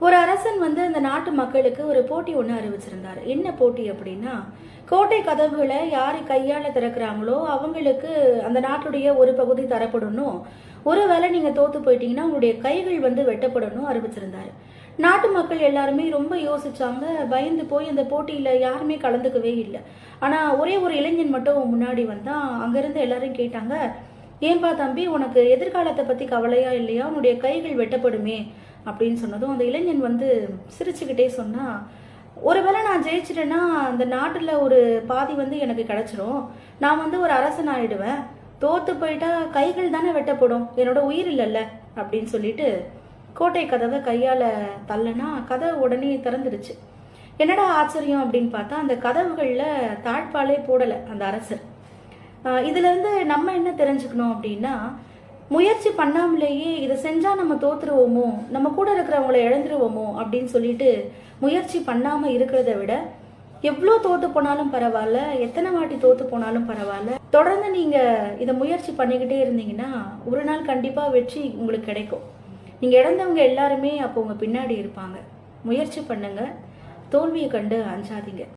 ஒரு அரசன் அந்த நாட்டு மக்களுக்கு ஒரு போட்டி ஒன்று அறிவிச்சிருந்தார். என்ன போட்டி அப்படின்னா, கோட்டை கதவுகளை யாரு கையால திறக்கிறாங்களோ அவங்களுக்கு அந்த நாட்டுடைய ஒரு பகுதி தரப்படணும். ஒருவேளை நீங்க தோத்து போயிட்டீங்கன்னா உங்களுடைய கைகள் வெட்டப்படணும் அறிவிச்சிருந்தாரு. நாட்டு மக்கள் எல்லாருமே ரொம்ப யோசிச்சாங்க. பயந்து போய் அந்த போட்டியில யாருமே கலந்துக்கவே இல்லை. ஆனா ஒரே ஒரு இளைஞன் மட்டும் முன்னாடி வந்தா. அங்கிருந்து எல்லாரும் கேட்டாங்க, ஏன்பா தம்பி, உனக்கு எதிர்காலத்தை பத்தி கவலையா இல்லையா? உன்னுடைய கைகள் வெட்டப்படுமே அப்படின்னு சொன்னதும் அந்த இளைஞன் சிரிச்சுக்கிட்டே சொன்னா, ஒருவேளை நான் ஜெயிச்சிட்டேன்னா அந்த நாட்டுல ஒரு பாதி எனக்கு கிடைச்சிரும். நான் ஒரு அரசன் ஆயிடுவேன். தோத்து போயிட்டா கைகள் தானே வெட்டப்படும், என்னோட உயிர் இல்லைல்ல அப்படின்னு சொல்லிட்டு கோட்டை கதவை கையால தள்ளனா கதவு உடனே திறந்துடுச்சு. என்னடா ஆச்சரியம் அப்படின்னு பார்த்தா, அந்த கதவுகள்ல தாழ்பாலே போடல அந்த அரசர். இதுல இருந்து நம்ம என்ன தெரிஞ்சுக்கணும் அப்படின்னா, முயற்சி பண்ணாமலேயே இதை செஞ்சா நம்ம தோத்துருவோமோ, நம்ம கூட இருக்கிறவங்களை இழந்துருவோமோ அப்படின்னு சொல்லிட்டு முயற்சி பண்ணாம இருக்கிறத விட, எவ்வளோ தோத்து போனாலும் பரவாயில்ல, எத்தனை வாட்டி தோத்து போனாலும் பரவாயில்ல, தொடர்ந்து நீங்க இதை முயற்சி பண்ணிக்கிட்டே இருந்தீங்கன்னா ஒரு நாள் கண்டிப்பா வெற்றி உங்களுக்கு கிடைக்கும். நீங்க இழந்தவங்க எல்லாருமே அப்போ உங்க பின்னாடி இருப்பாங்க. முயற்சி பண்ணுங்க, தோல்வியை கண்டு அஞ்சாதீங்க.